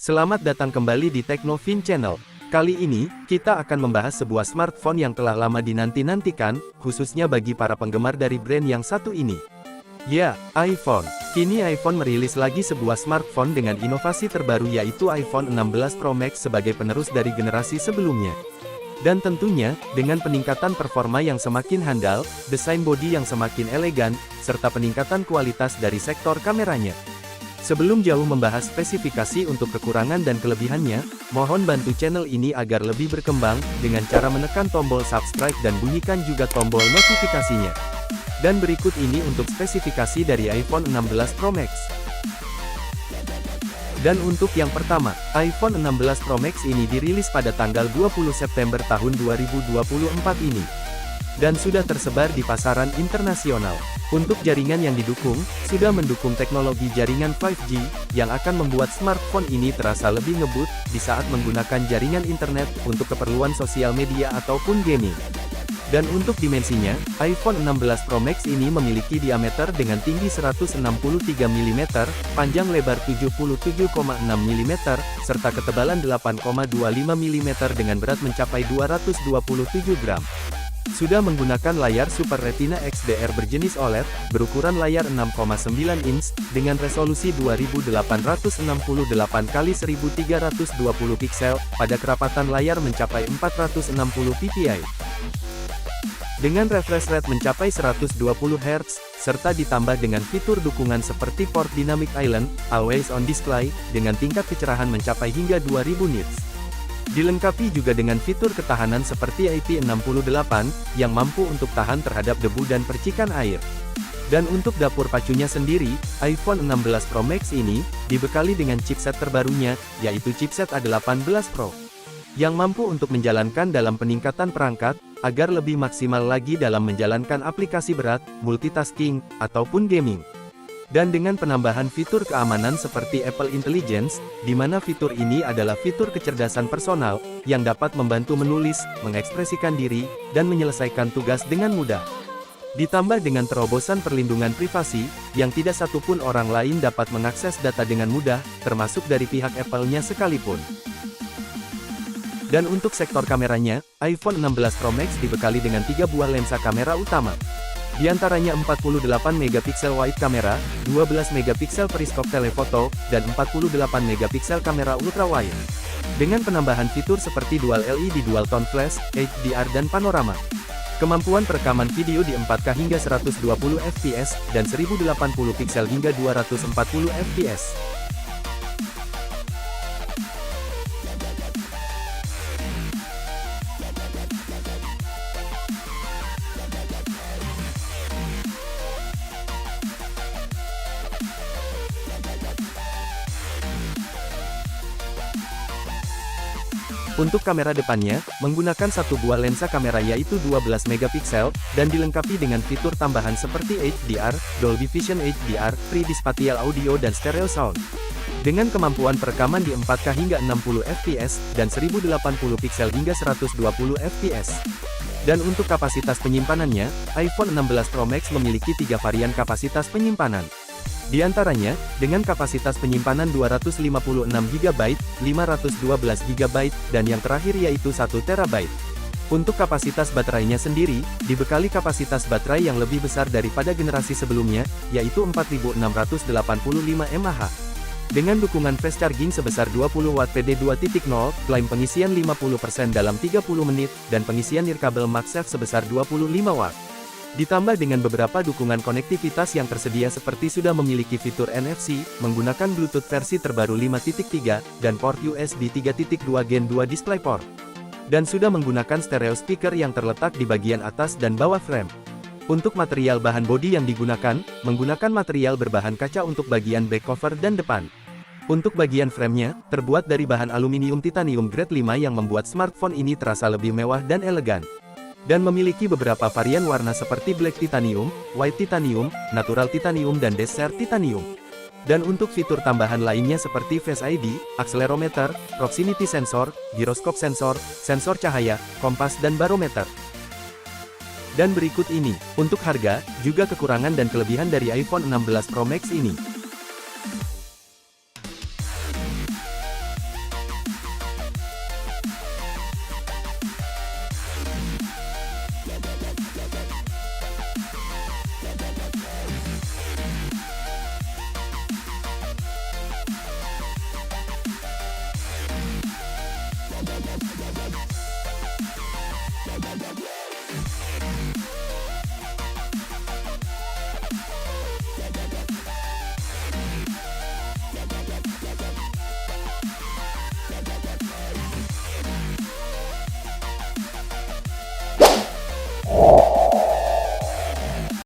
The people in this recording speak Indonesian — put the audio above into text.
Selamat datang kembali di Teknovin Channel. Kali ini, kita akan membahas sebuah smartphone yang telah lama dinanti-nantikan, khususnya bagi para penggemar dari brand yang satu ini. Ya, iPhone. Kini iPhone merilis lagi sebuah smartphone dengan inovasi terbaru yaitu iPhone 16 Pro Max sebagai penerus dari generasi sebelumnya. Dan tentunya, dengan peningkatan performa yang semakin handal, desain bodi yang semakin elegan, serta peningkatan kualitas dari sektor kameranya. Sebelum jauh membahas spesifikasi untuk kekurangan dan kelebihannya, mohon bantu channel ini agar lebih berkembang, dengan cara menekan tombol subscribe dan bunyikan juga tombol notifikasinya. Dan berikut ini untuk spesifikasi dari iPhone 16 Pro Max. Dan untuk yang pertama, iPhone 16 Pro Max ini dirilis pada tanggal 20 September tahun 2024 ini. Dan sudah tersebar di pasaran internasional. Untuk jaringan yang didukung, sudah mendukung teknologi jaringan 5G, yang akan membuat smartphone ini terasa lebih ngebut, di saat menggunakan jaringan internet, untuk keperluan sosial media ataupun gaming. Dan untuk dimensinya, iPhone 16 Pro Max ini memiliki diameter dengan tinggi 163 mm, panjang lebar 77,6 mm, serta ketebalan 8,25 mm dengan berat mencapai 227 gram. Sudah menggunakan layar Super Retina XDR berjenis OLED, berukuran layar 6,9 inch, dengan resolusi 2868x1320 piksel, pada kerapatan layar mencapai 460 ppi. Dengan refresh rate mencapai 120 Hz, serta ditambah dengan fitur dukungan seperti Port Dynamic Island, Always On Display, dengan tingkat kecerahan mencapai hingga 2000 nits. Dilengkapi juga dengan fitur ketahanan seperti IP68, yang mampu untuk tahan terhadap debu dan percikan air. Dan untuk dapur pacunya sendiri, iPhone 16 Pro Max ini, dibekali dengan chipset terbarunya, yaitu chipset A18 Pro. Yang mampu untuk menjalankan dalam peningkatan perangkat, agar lebih maksimal lagi dalam menjalankan aplikasi berat, multitasking, ataupun gaming. Dan dengan penambahan fitur keamanan seperti Apple Intelligence, di mana fitur ini adalah fitur kecerdasan personal, yang dapat membantu menulis, mengekspresikan diri, dan menyelesaikan tugas dengan mudah. Ditambah dengan terobosan perlindungan privasi, yang tidak satupun orang lain dapat mengakses data dengan mudah, termasuk dari pihak Apple-nya sekalipun. Dan untuk sektor kameranya, iPhone 16 Pro Max dibekali dengan 3 buah lensa kamera utama. Di antaranya 48 megapiksel wide kamera, 12 megapiksel periskop telefoto, dan 48 megapiksel kamera ultrawide. Dengan penambahan fitur seperti Dual LED Dual Tone Flash, HDR dan panorama. Kemampuan perekaman video di 4K hingga 120 fps, dan 1080 piksel hingga 240 fps. Untuk kamera depannya, menggunakan satu buah lensa kamera yaitu 12 megapiksel, dan dilengkapi dengan fitur tambahan seperti HDR, Dolby Vision HDR, 3D Spatial Audio dan Stereo Sound. Dengan kemampuan perekaman di 4K hingga 60 fps, dan 1080 piksel hingga 120 fps. Dan untuk kapasitas penyimpanannya, iPhone 16 Pro Max memiliki 3 varian kapasitas penyimpanan. Di antaranya, dengan kapasitas penyimpanan 256 GB, 512 GB, dan yang terakhir yaitu 1 TB. Untuk kapasitas baterainya sendiri, dibekali kapasitas baterai yang lebih besar daripada generasi sebelumnya, yaitu 4685 mAh. Dengan dukungan fast charging sebesar 20 Watt PD 2.0, klaim pengisian 50% dalam 30 menit, dan pengisian nirkabel MagSafe sebesar 25 Watt. Ditambah dengan beberapa dukungan konektivitas yang tersedia seperti sudah memiliki fitur NFC, menggunakan Bluetooth versi terbaru 5.3, dan port USB 3.2 Gen 2 DisplayPort. Dan sudah menggunakan stereo speaker yang terletak di bagian atas dan bawah frame. Untuk material bahan bodi yang digunakan, menggunakan material berbahan kaca untuk bagian back cover dan depan. Untuk bagian framenya, terbuat dari bahan aluminium titanium grade 5 yang membuat smartphone ini terasa lebih mewah dan elegan. Dan memiliki beberapa varian warna seperti Black Titanium, White Titanium, Natural Titanium dan Desert Titanium. Dan untuk fitur tambahan lainnya seperti Face ID, Accelerometer, Proximity Sensor, Gyroscope Sensor, Sensor cahaya, kompas dan barometer. Dan berikut ini, untuk harga, juga kekurangan dan kelebihan dari iPhone 16 Pro Max ini. you